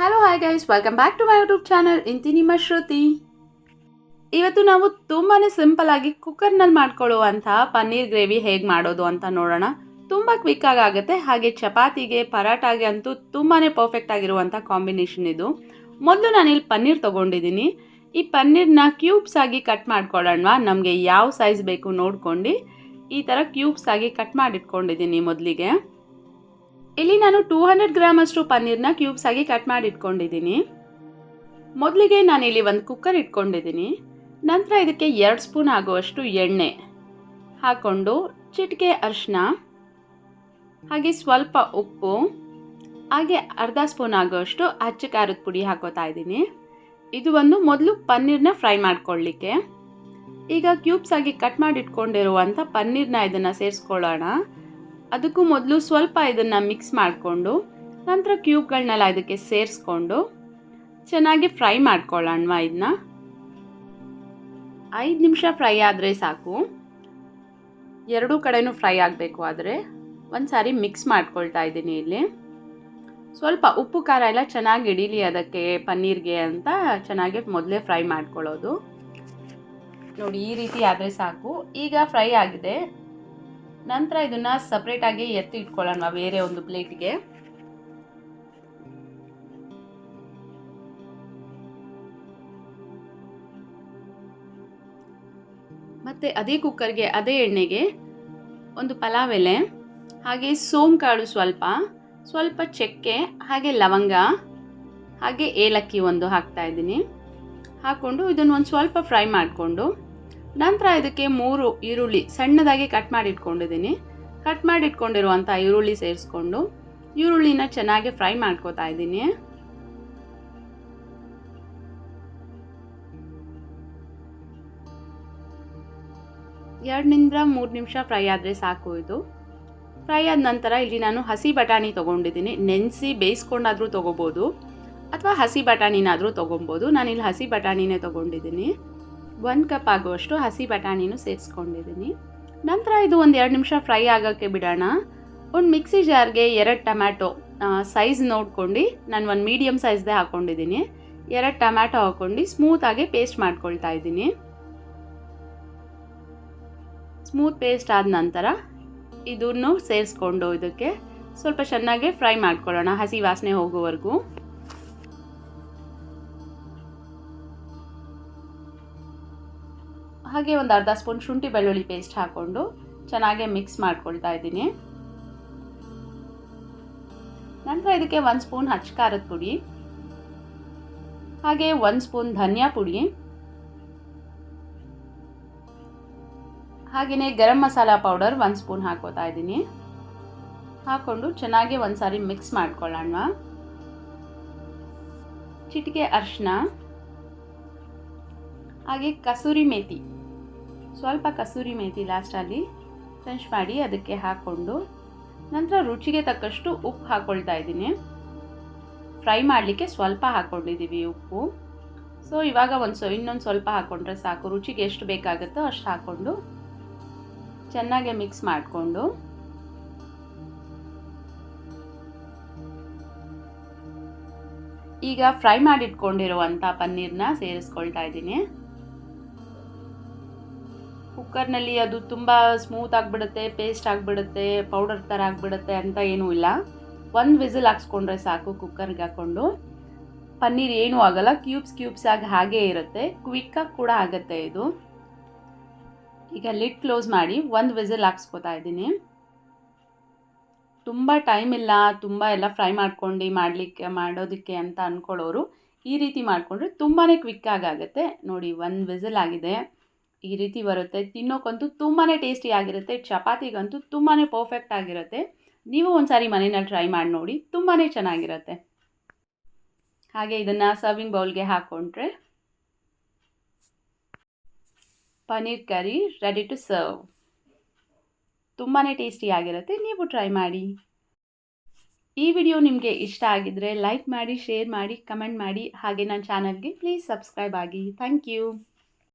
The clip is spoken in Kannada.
Hello hi guys, welcome back to my YouTube channel. ಇಂತಿ ನಿಮ್ಮ ಶ್ರುತಿ. ಇವತ್ತು ನಾವು ತುಂಬಾ ಸಿಂಪಲ್ ಆಗಿ ಕುಕ್ಕರ್ನಲ್ಲಿ ಮಾಡ್ಕೊಳ್ಳುವಂತಹ ಪನ್ನೀರ್ ಗ್ರೇವಿ ಹೇಗೆ ಮಾಡೋದು ಅಂತ ನೋಡೋಣ. ತುಂಬ ಕ್ವಿಕ್ಕಾಗಿ ಆಗುತ್ತೆ, ಹಾಗೆ ಚಪಾತಿಗೆ ಪರಾಟಾಗೆ ಅಂತೂ ತುಂಬಾ ಪರ್ಫೆಕ್ಟ್ ಆಗಿರುವಂಥ ಕಾಂಬಿನೇಷನ್ ಇದು. ಮೊದಲು ನಾನಿಲ್ಲಿ ಪನ್ನೀರ್ ತೊಗೊಂಡಿದ್ದೀನಿ. ಈ ಪನ್ನೀರ್ನ ಕ್ಯೂಬ್ಸ್ ಆಗಿ ಕಟ್ ಮಾಡ್ಕೊಳ್ಳೋಣ. ನಮಗೆ ಯಾವ ಸೈಜ್ ಬೇಕು ನೋಡ್ಕೊಂಡು ಈ ಥರ ಕ್ಯೂಬ್ಸ್ ಆಗಿ ಕಟ್ ಮಾಡಿಟ್ಕೊಂಡಿದ್ದೀನಿ. ಮೊದಲಿಗೆ ಇಲ್ಲಿ ನಾನು 200 ಗ್ರಾಮ್ ಅಷ್ಟು ಪನ್ನೀರ್ನ ಕ್ಯೂಬ್ಸ್ ಆಗಿ ಕಟ್ ಮಾಡಿ ಇಟ್ಕೊಂಡಿದ್ದೀನಿ. ಮೊದಲಿಗೆ ನಾನಿಲ್ಲಿ ಒಂದು ಕುಕ್ಕರ್ ಇಟ್ಕೊಂಡಿದ್ದೀನಿ. ನಂತರ ಇದಕ್ಕೆ 2 ಸ್ಪೂನ್ ಆಗುವಷ್ಟು ಎಣ್ಣೆ ಹಾಕ್ಕೊಂಡು, ಚಿಟಿಕೆ ಅರಿಶಿನ, ಹಾಗೆ ಸ್ವಲ್ಪ ಉಪ್ಪು, ಹಾಗೆ ಅರ್ಧ ಸ್ಪೂನ್ ಆಗುವಷ್ಟು ಅಚ್ಚ ಖಾರದ ಪುಡಿ ಹಾಕೋತಾ ಇದ್ದೀನಿ. ಇದು ಒಂದು ಮೊದಲು ಪನ್ನೀರ್ನ ಫ್ರೈ ಮಾಡ್ಕೊಳ್ಳಿಕ್ಕೆ. ಈಗ ಕ್ಯೂಬ್ಸ್ ಆಗಿ ಕಟ್ ಮಾಡಿ ಇಟ್ಕೊಂಡಿರುವಂಥ ಪನ್ನೀರ್ನ ಇದನ್ನು ಸೇರಿಸ್ಕೊಳ್ಳೋಣ. ಅದಕ್ಕೂ ಮೊದಲು ಸ್ವಲ್ಪ ಇದನ್ನು ಮಿಕ್ಸ್ ಮಾಡಿಕೊಂಡು ನಂತರ ಕ್ಯೂಬ್ಗಳನ್ನೆಲ್ಲ ಇದಕ್ಕೆ ಸೇರಿಸ್ಕೊಂಡು ಚೆನ್ನಾಗಿ ಫ್ರೈ ಮಾಡ್ಕೊಳ್ಳೋಣ. ಇದನ್ನ 5 ನಿಮಿಷ ಫ್ರೈ ಆದರೆ ಸಾಕು. ಎರಡೂ ಕಡೆನೂ ಫ್ರೈ ಆಗಬೇಕು. ಆದರೆ ಒಂದು ಸಾರಿ ಮಿಕ್ಸ್ ಮಾಡ್ಕೊಳ್ತಾ ಇದ್ದೀನಿ. ಇಲ್ಲಿ ಸ್ವಲ್ಪ ಉಪ್ಪು ಖಾರ ಎಲ್ಲ ಚೆನ್ನಾಗಿ ಹಿಡೀಲಿ ಅದಕ್ಕೆ ಪನ್ನೀರ್ಗೆ ಅಂತ ಚೆನ್ನಾಗಿ ಮೊದಲೇ ಫ್ರೈ ಮಾಡ್ಕೊಳ್ಳೋದು. ನೋಡಿ, ಈ ರೀತಿ ಆದರೆ ಸಾಕು. ಈಗ ಫ್ರೈ ಆಗಿದೆ. ನಂತರ ಇದನ್ನು ಸಪ್ರೇಟಾಗಿ ಎತ್ತಿ ಇಟ್ಕೊಳ್ಳೋಣ ಬೇರೆ ಒಂದು ಪ್ಲೇಟ್ಗೆ. ಮತ್ತು ಅದೇ ಕುಕ್ಕರ್ಗೆ ಅದೇ ಎಣ್ಣೆಗೆ ಒಂದು ಪಲಾವ್ ಎಲೆ, ಹಾಗೆ ಸೋಂಕಾಳು ಸ್ವಲ್ಪ ಚಕ್ಕೆ, ಹಾಗೆ ಲವಂಗ, ಹಾಗೆ ಏಲಕ್ಕಿ ಒಂದು ಹಾಕ್ತಾ ಇದ್ದೀನಿ. ಹಾಕ್ಕೊಂಡು ಇದನ್ನು ಒಂದು ಸ್ವಲ್ಪ ಫ್ರೈ ಮಾಡಿಕೊಂಡು ನಂತರ ಇದಕ್ಕೆ 3 ಈರುಳ್ಳಿ ಸಣ್ಣದಾಗಿ ಕಟ್ ಮಾಡಿ ಇಟ್ಕೊಂಡಿದ್ದೀನಿ. ಕಟ್ ಮಾಡಿ ಇಟ್ಕೊಂಡಿರುವಂಥ ಈರುಳ್ಳಿ ಸೇರಿಸ್ಕೊಂಡು ಈರುಳ್ಳಿನ ಚೆನ್ನಾಗಿ ಫ್ರೈ ಮಾಡ್ಕೋತಾ ಇದ್ದೀನಿ. ಎರಡರಿಂದ 3 ನಿಮಿಷ ಫ್ರೈ ಆದರೆ ಸಾಕು. ಇದು ಫ್ರೈ ಆದ ನಂತರ ಇಲ್ಲಿ ನಾನು ಹಸಿ ಬಟಾಣಿ ತೊಗೊಂಡಿದ್ದೀನಿ. ನೆನೆಸಿ ಬೇಯಿಸ್ಕೊಂಡಾದರೂ ತೊಗೋಬೋದು ಅಥವಾ ಹಸಿ ಬಟಾಣಿನಾದರೂ ತೊಗೊಬೋದು. ನಾನಿಲ್ಲಿ ಹಸಿ ಬಟಾಣಿನೇ ತೊಗೊಂಡಿದ್ದೀನಿ. 1 ಕಪ್ ಆಗುವಷ್ಟು ಹಸಿ ಬಟಾಣಿನೂ ಸೇರಿಸ್ಕೊಂಡಿದ್ದೀನಿ. ನಂತರ ಇದು ಒಂದು 2 ನಿಮಿಷ ಫ್ರೈ ಆಗೋಕ್ಕೆ ಬಿಡೋಣ. ಒಂದು ಮಿಕ್ಸಿ ಜಾರ್ಗೆ 2 ಟೊಮ್ಯಾಟೊ ಸೈಜ್ ನೋಡ್ಕೊಂಡು ನಾನು ಒಂದು ಮೀಡಿಯಮ್ ಸೈಜ್ದೇ ಹಾಕ್ಕೊಂಡಿದ್ದೀನಿ. 2 ಟೊಮ್ಯಾಟೊ ಹಾಕ್ಕೊಂಡು ಸ್ಮೂತಾಗಿ ಪೇಸ್ಟ್ ಮಾಡ್ಕೊಳ್ತಾ ಇದ್ದೀನಿ. ಸ್ಮೂತ್ ಪೇಸ್ಟ್ ಆದ ನಂತರ ಇದನ್ನು ಸೇರಿಸ್ಕೊಂಡು ಇದಕ್ಕೆ ಸ್ವಲ್ಪ ಚೆನ್ನಾಗಿ ಫ್ರೈ ಮಾಡ್ಕೊಳ್ಳೋಣ ಹಸಿ ವಾಸನೆ ಹೋಗೋವರೆಗೂ. ಹಾಗೆ ಒಂದು ಅರ್ಧ ಸ್ಪೂನ್ ಶುಂಠಿ ಬೆಳ್ಳುಳ್ಳಿ ಪೇಸ್ಟ್ ಹಾಕ್ಕೊಂಡು ಚೆನ್ನಾಗಿ ಮಿಕ್ಸ್ ಮಾಡ್ಕೊಳ್ತಾ ಇದ್ದೀನಿ. ನಂತರ ಇದಕ್ಕೆ 1 ಸ್ಪೂನ್ ಅಚ್ಚ ಖಾರದ ಪುಡಿ, ಹಾಗೆ 1 ಸ್ಪೂನ್ ಧನಿಯಾ ಪುಡಿ, ಹಾಗೆಯೇ ಗರಂ ಮಸಾಲ ಪೌಡರ್ 1 ಸ್ಪೂನ್ ಹಾಕೋತಾ ಇದ್ದೀನಿ. ಹಾಕ್ಕೊಂಡು ಚೆನ್ನಾಗಿ ಒಂದು ಸಾರಿ ಮಿಕ್ಸ್ ಮಾಡ್ಕೊಳ್ಳೋಣ. ಚಿಟಿಕೆ ಅರಿಶಿನ, ಹಾಗೆ ಕಸೂರಿ ಮೇಥಿ, ಸ್ವಲ್ಪ ಕಸೂರಿ ಮೇಥಿ ಲಾಸ್ಟಲ್ಲಿ ಕ್ರಂಚ್ ಮಾಡಿ ಅದಕ್ಕೆ ಹಾಕ್ಕೊಂಡು ನಂತರ ರುಚಿಗೆ ತಕ್ಕಷ್ಟು ಉಪ್ಪು ಹಾಕ್ಕೊಳ್ತಾ ಇದ್ದೀನಿ. ಫ್ರೈ ಮಾಡಲಿಕ್ಕೆ ಸ್ವಲ್ಪ ಹಾಕ್ಕೊಂಡಿದ್ದೀವಿ ಉಪ್ಪು. ಸೊ ಇವಾಗ ಇನ್ನೊಂದು ಸ್ವಲ್ಪ ಹಾಕ್ಕೊಂಡ್ರೆ ಸಾಕು. ರುಚಿಗೆ ಎಷ್ಟು ಬೇಕಾಗುತ್ತೋ ಅಷ್ಟು ಹಾಕ್ಕೊಂಡು ಚೆನ್ನಾಗಿ ಮಿಕ್ಸ್ ಮಾಡಿಕೊಂಡು ಈಗ ಫ್ರೈ ಮಾಡಿಟ್ಕೊಂಡಿರುವಂಥ ಪನ್ನೀರ್ನ ಸೇರಿಸ್ಕೊಳ್ತಾ ಇದ್ದೀನಿ. ಕುಕ್ಕರ್ನಲ್ಲಿ ಅದು ತುಂಬ ಸ್ಮೂತ್ ಆಗಿಬಿಡುತ್ತೆ, ಪೇಸ್ಟ್ ಆಗಿಬಿಡುತ್ತೆ, ಪೌಡರ್ ಥರ ಆಗಿಬಿಡುತ್ತೆ ಅಂತ ಏನೂ ಇಲ್ಲ. 1 ವಿಸಿಲ್ ಹಾಕ್ಸ್ಕೊಂಡ್ರೆ ಸಾಕು ಕುಕ್ಕರ್ಗೆ ಹಾಕ್ಕೊಂಡು. ಪನ್ನೀರ್ ಏನೂ ಆಗೋಲ್ಲ, ಕ್ಯೂಬ್ಸ್ ಆಗಿ ಹಾಗೇ ಇರುತ್ತೆ. ಕ್ವಿಕ್ಕಾಗಿ ಕೂಡ ಆಗುತ್ತೆ ಇದು. ಈಗ ಲಿಡ್ ಕ್ಲೋಸ್ ಮಾಡಿ 1 ವಿಸಿಲ್ ಹಾಕ್ಸ್ಕೊತಾ ಇದ್ದೀನಿ. ತುಂಬ ಟೈಮ್ ಇಲ್ಲ, ತುಂಬ ಎಲ್ಲ ಫ್ರೈ ಮಾಡ್ಕೊಂಡು ಮಾಡೋದಕ್ಕೆ ಅಂತ ಅಂದ್ಕೊಳ್ಳೋರು ಈ ರೀತಿ ಮಾಡಿಕೊಂಡ್ರೆ ತುಂಬಾ ಕ್ವಿಕ್ಕಾಗಿ ಆಗುತ್ತೆ. ನೋಡಿ, 1 ವಿಸಿಲ್ ಆಗಿದೆ. ಈ ರೀತಿ ಬರುತ್ತೆ. ತಿನ್ನೋಕ್ಕಂತೂ ತುಂಬಾ ಟೇಸ್ಟಿ ಆಗಿರುತ್ತೆ. ಚಪಾತಿಗಂತೂ ತುಂಬಾ ಪರ್ಫೆಕ್ಟ್ ಆಗಿರುತ್ತೆ. ನೀವು ಒಂದು ಸಾರಿ ಮನೆಯಲ್ಲಿ ಟ್ರೈ ಮಾಡಿ ನೋಡಿ, ತುಂಬಾ ಚೆನ್ನಾಗಿರುತ್ತೆ. ಹಾಗೆ ಇದನ್ನು ಸರ್ವಿಂಗ್ ಬೌಲ್ಗೆ ಹಾಕ್ಕೊಂಡ್ರೆ paneer curry ready to serve. ತುಂಬಾ ಟೇಸ್ಟಿ ಆಗಿರುತ್ತೆ. ನೀವು ಟ್ರೈ ಮಾಡಿ. ಈ ವಿಡಿಯೋ ನಿಮಗೆ ಇಷ್ಟ ಆಗಿದ್ದರೆ ಲೈಕ್ ಮಾಡಿ, ಶೇರ್ ಮಾಡಿ, ಕಮೆಂಟ್ ಮಾಡಿ. ಹಾಗೆ ನನ್ನ ಚಾನಲ್ಗೆ ಪ್ಲೀಸ್ ಸಬ್ಸ್ಕ್ರೈಬ್ ಆಗಿ. Thank you.